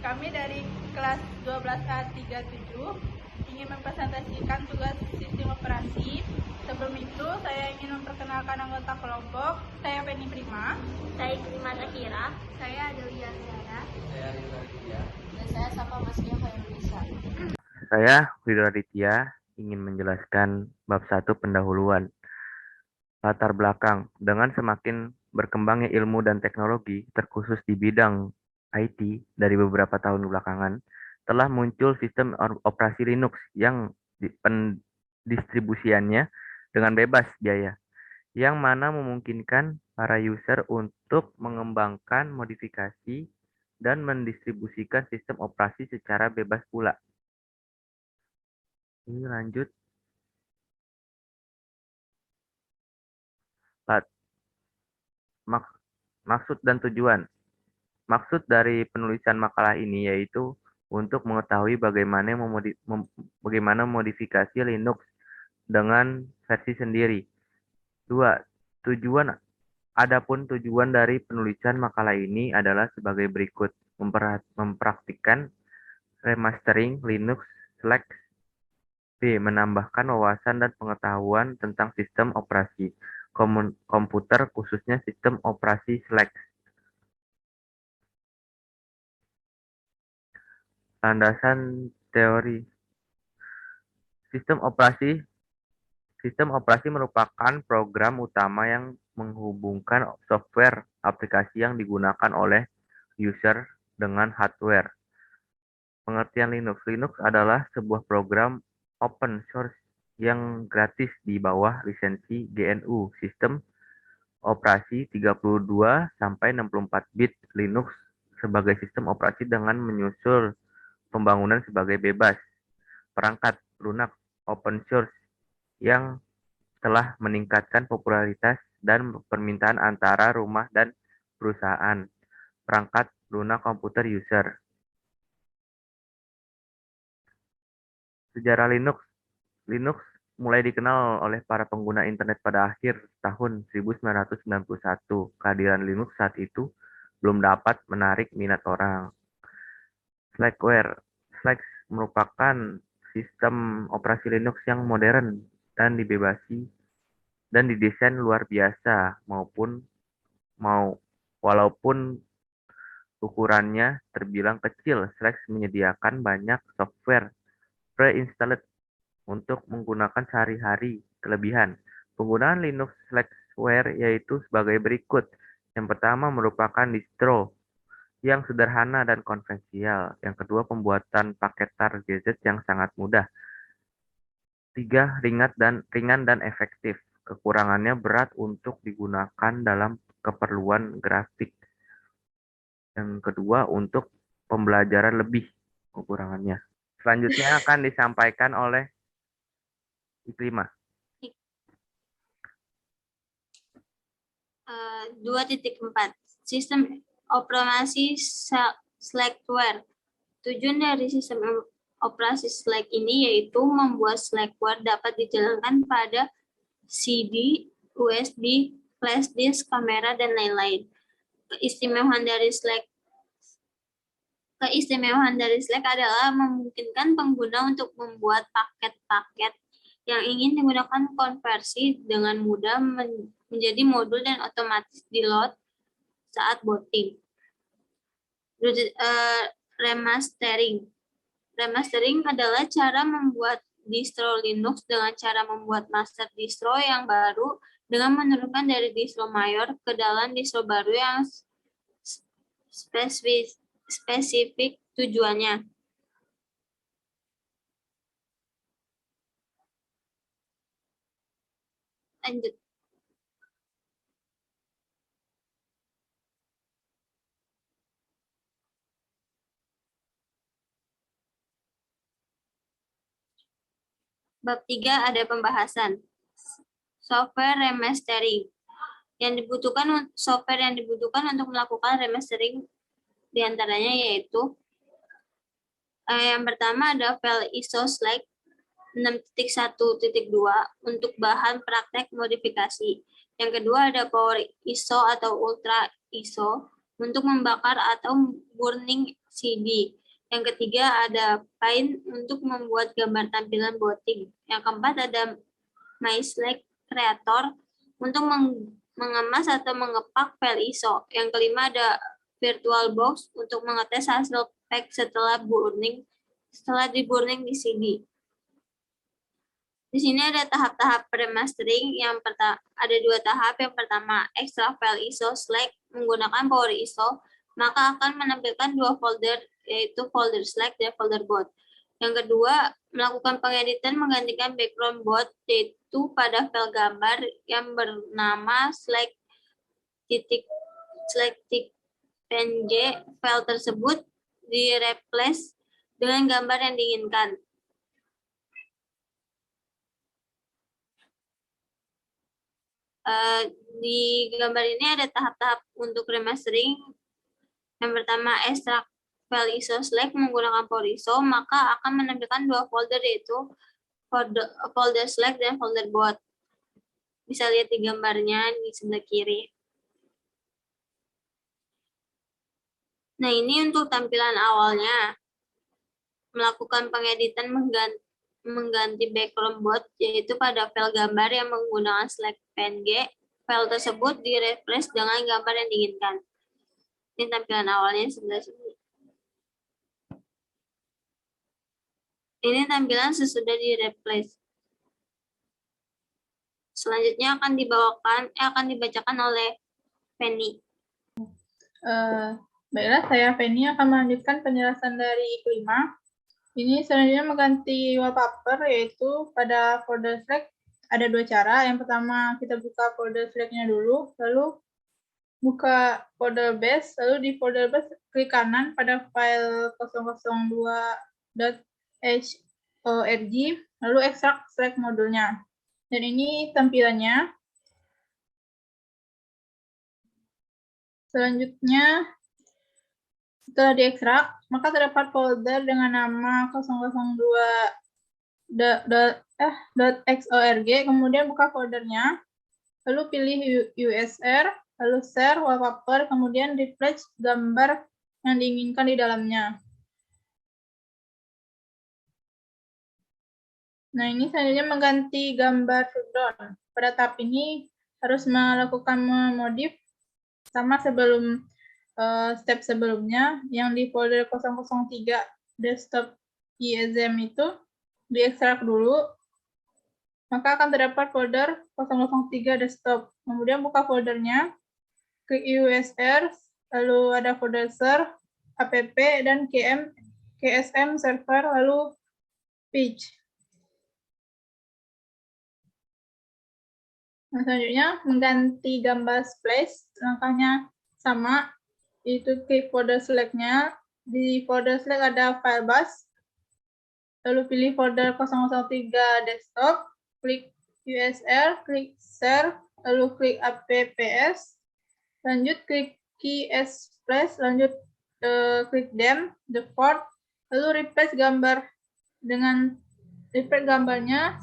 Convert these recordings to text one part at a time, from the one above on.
Kami dari kelas 12A 37 ingin mempresentasikan tugas sistem operasi. Sebelum itu, saya ingin memperkenalkan anggota kelompok. Saya Penny Prima. Saya Prima Takira. Saya Adelia Tiara. Saya Rizal Aditya. Dan saya Sapa Maskia Khairunisa. Saya Widodo Aditya ingin menjelaskan bab 1 pendahuluan. Latar belakang, dengan semakin berkembangnya ilmu dan teknologi, terkhusus di bidang IT dari beberapa tahun belakangan, telah muncul sistem operasi Linux yang pendistribusiannya dengan bebas biaya, yang mana memungkinkan para user untuk mengembangkan, modifikasi, dan mendistribusikan sistem operasi secara bebas pula. Ini lanjut. Maksud dan tujuan. Maksud dari penulisan makalah ini yaitu untuk mengetahui bagaimana modifikasi Linux dengan versi sendiri. 2. Adapun tujuan dari penulisan makalah ini adalah sebagai berikut: mempraktikkan remastering Linux / B. Menambahkan wawasan dan pengetahuan tentang sistem operasi komputer, khususnya sistem operasi / Landasan teori. Sistem operasi merupakan program utama yang menghubungkan software aplikasi yang digunakan oleh user dengan hardware. Pengertian Linux. Linux adalah sebuah program open source yang gratis di bawah lisensi GNU, sistem operasi 32-64 bit. Linux sebagai sistem operasi dengan menyusul pembangunan sebagai bebas. Perangkat lunak open source yang telah meningkatkan popularitas dan permintaan antara rumah dan perusahaan. Perangkat lunak komputer user. Sejarah Linux. Linux mulai dikenal oleh para pengguna internet pada akhir tahun 1991. Kehadiran Linux saat itu belum dapat menarik minat orang. Slackware. Slack merupakan sistem operasi Linux yang modern dan didesain luar biasa walaupun ukurannya terbilang kecil. Slack menyediakan banyak software pre-installed untuk menggunakan sehari-hari. Kelebihan penggunaan Linux Slackware yaitu sebagai berikut. Yang pertama, merupakan distro yang sederhana dan konvensional. Yang kedua, pembuatan paketar gadget yang sangat mudah. 3. Ringan dan efektif. Kekurangannya berat untuk digunakan dalam keperluan grafik. Yang kedua, untuk pembelajaran lebih kekurangannya. Selanjutnya akan disampaikan oleh Iklima. 2.4 Sistem operasi Slackware. Tujuan dari sistem operasi Slack ini yaitu membuat Slackware dapat dijalankan pada CD, USB, flash disk, kamera, dan lain-lain. Keistimewaan dari Slack adalah memungkinkan pengguna untuk membuat paket-paket yang ingin digunakan konversi dengan mudah menjadi modul dan otomatis di-load saat booting. Remastering. Remastering adalah cara membuat distro Linux dengan cara membuat master distro yang baru dengan menurunkan dari distro mayor ke dalam distro baru yang spesifik tujuannya. Lanjut. Bab 3 ada pembahasan. Software remastering. Software yang dibutuhkan untuk melakukan remastering diantaranya yaitu yang pertama ada file ISO Slack 6.1.2 untuk bahan praktek modifikasi. Yang kedua ada Power ISO atau Ultra ISO untuk membakar atau burning CD. Yang ketiga ada Paint untuk membuat gambar tampilan botting. Yang keempat ada MySlack Creator untuk mengemas atau mengepak file ISO. Yang kelima ada VirtualBox untuk mengetes hasil pack setelah di-burning di CD. Di sini ada tahap-tahap remastering. Yang pertama ada 2 tahap. Yang pertama, extract file ISO Slack menggunakan Power ISO, maka akan menampilkan 2 folder, yaitu folder Slack dan folder bot. Yang kedua, melakukan pengeditan menggantikan background bot, yaitu pada file gambar yang bernama Slack.png. File tersebut di-replace dengan gambar yang diinginkan. Di gambar ini ada tahap-tahap untuk remastering. Yang pertama, extract file ISO Slack menggunakan Power ISO, maka akan menampilkan 2 folder, yaitu folder Slack dan folder bot. Bisa lihat di gambarnya di sebelah kiri. Nah, ini untuk tampilan awalnya. Melakukan pengeditan mengganti background bot, yaitu pada file gambar yang menggunakan Slack.png. File tersebut di-replace dengan gambar yang diinginkan. Ini tampilan awalnya sebelah sini. Ini tampilan sesudah di-replace. Selanjutnya akan dibacakan oleh Penny. Baiklah, saya Penny akan melanjutkan penjelasan dari kelima. Ini selanjutnya mengganti wallpaper, yaitu pada folder Slack ada 2 cara. Yang pertama, kita buka folder Slack-nya dulu, lalu buka folder base, lalu di folder base klik kanan pada file 002.org, lalu ekstrak Slack modulnya. Dan ini tampilannya. Selanjutnya, setelah diekstrak, maka terdapat folder dengan nama 002.xorg, kemudian buka foldernya, lalu pilih USR, lalu share wallpaper, kemudian refresh gambar yang diinginkan di dalamnya. Nah, ini selanjutnya mengganti gambar shutdown. Pada tahap ini harus melakukan memodif sama sebelum step sebelumnya, yang di folder 003 desktop ISM itu diekstrak dulu, maka akan terdapat folder 003 desktop. Kemudian buka foldernya, klik USR, lalu ada folder ser, app, dan KSM server, lalu page. Nah, selanjutnya mengganti gambar splash, langkahnya sama, itu klik folder Slack-nya. Di folder Slack ada file bus, lalu pilih folder 003 desktop, klik USR, klik share, lalu klik apps, lanjut klik key as splash, lanjut klik dem, deport, lalu refresh gambarnya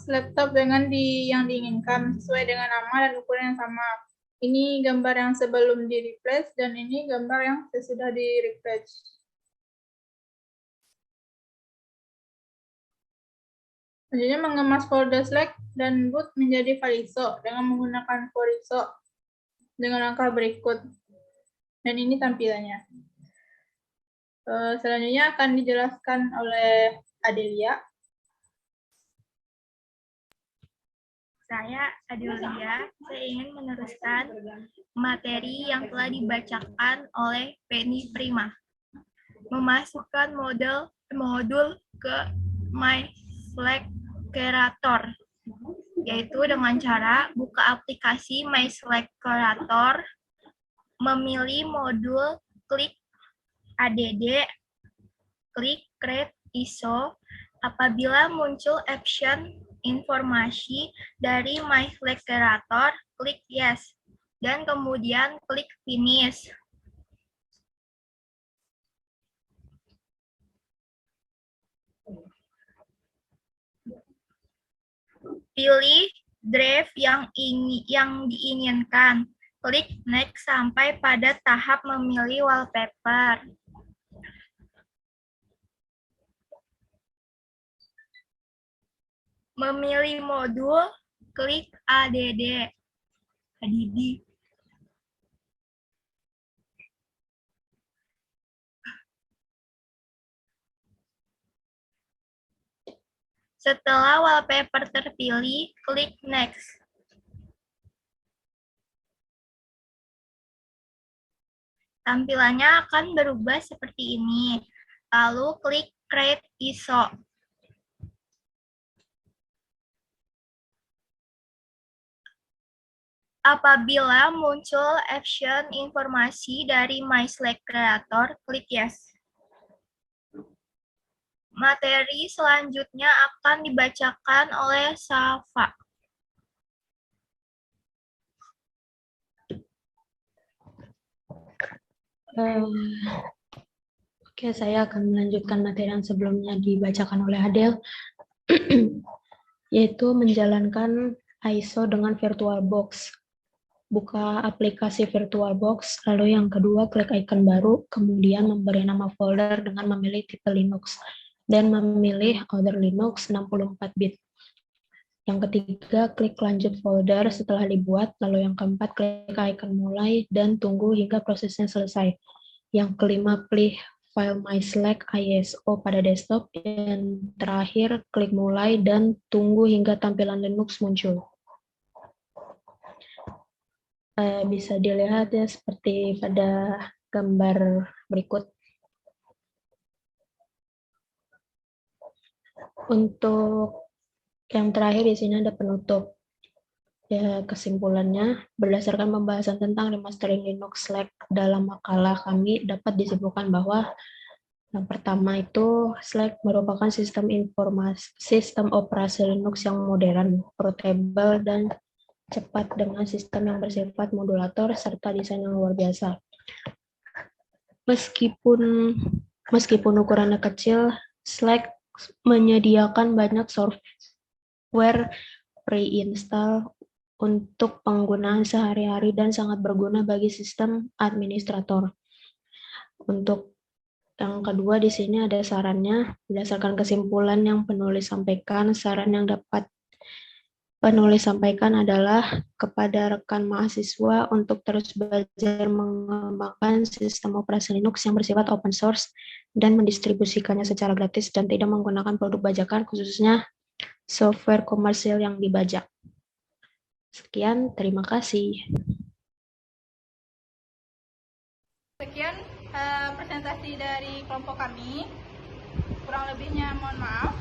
laptop dengan yang diinginkan sesuai dengan nama dan ukuran yang sama. Ini gambar yang sebelum di-refresh dan ini gambar yang sesudah di-refresh. Selanjutnya mengemas folder Slack dan boot menjadi file ISO dengan menggunakan Power ISO dengan langkah berikut. Dan ini tampilannya. Selanjutnya akan dijelaskan oleh Adelia. Saya Adelia, saya ingin meneruskan materi yang telah dibacakan oleh Penny Prima. Memasukkan modul ke MySlack Creator, yaitu dengan cara buka aplikasi MySlack Creator, memilih modul, klik add, klik create ISO. Apabila muncul option informasi dari MySlack Creator, klik yes, dan kemudian klik finish. Pilih drive yang diinginkan, klik next sampai pada tahap memilih wallpaper. Memilih modul, klik ADD. Setelah wallpaper terpilih, klik next. Tampilannya akan berubah seperti ini. Lalu klik Create ISO. Apabila muncul option informasi dari My Slack Creator, klik Yes. Materi selanjutnya akan dibacakan oleh Safa. Oke, saya akan melanjutkan materi yang sebelumnya dibacakan oleh Adel, yaitu menjalankan ISO dengan VirtualBox. Buka aplikasi VirtualBox, lalu yang kedua klik icon baru, kemudian memberi nama folder dengan memilih tipe Linux, dan memilih Other Linux 64-bit. Yang ketiga, klik lanjut folder setelah dibuat, lalu yang keempat klik icon mulai, dan tunggu hingga prosesnya selesai. Yang kelima, pilih file My Slack ISO pada desktop, dan terakhir klik mulai dan tunggu hingga tampilan Linux muncul. Bisa dilihat ya seperti pada gambar berikut. Untuk yang terakhir di sini ada penutup. Ya, kesimpulannya, berdasarkan pembahasan tentang remastering Linux Slack dalam makalah kami dapat disimpulkan bahwa yang pertama itu Slack merupakan sistem operasi Linux yang modern, portable, dan cepat dengan sistem yang bersifat modulator serta desain yang luar biasa. Meskipun ukurannya kecil, Slack menyediakan banyak software pre-install untuk penggunaan sehari-hari dan sangat berguna bagi sistem administrator. Untuk yang kedua di sini ada sarannya, berdasarkan kesimpulan yang penulis sampaikan, saran yang dapat penulis sampaikan adalah kepada rekan mahasiswa untuk terus belajar mengembangkan sistem operasi Linux yang bersifat open source dan mendistribusikannya secara gratis dan tidak menggunakan produk bajakan, khususnya software komersil yang dibajak. Sekian, terima kasih. Sekian presentasi dari kelompok kami. Kurang lebihnya mohon maaf.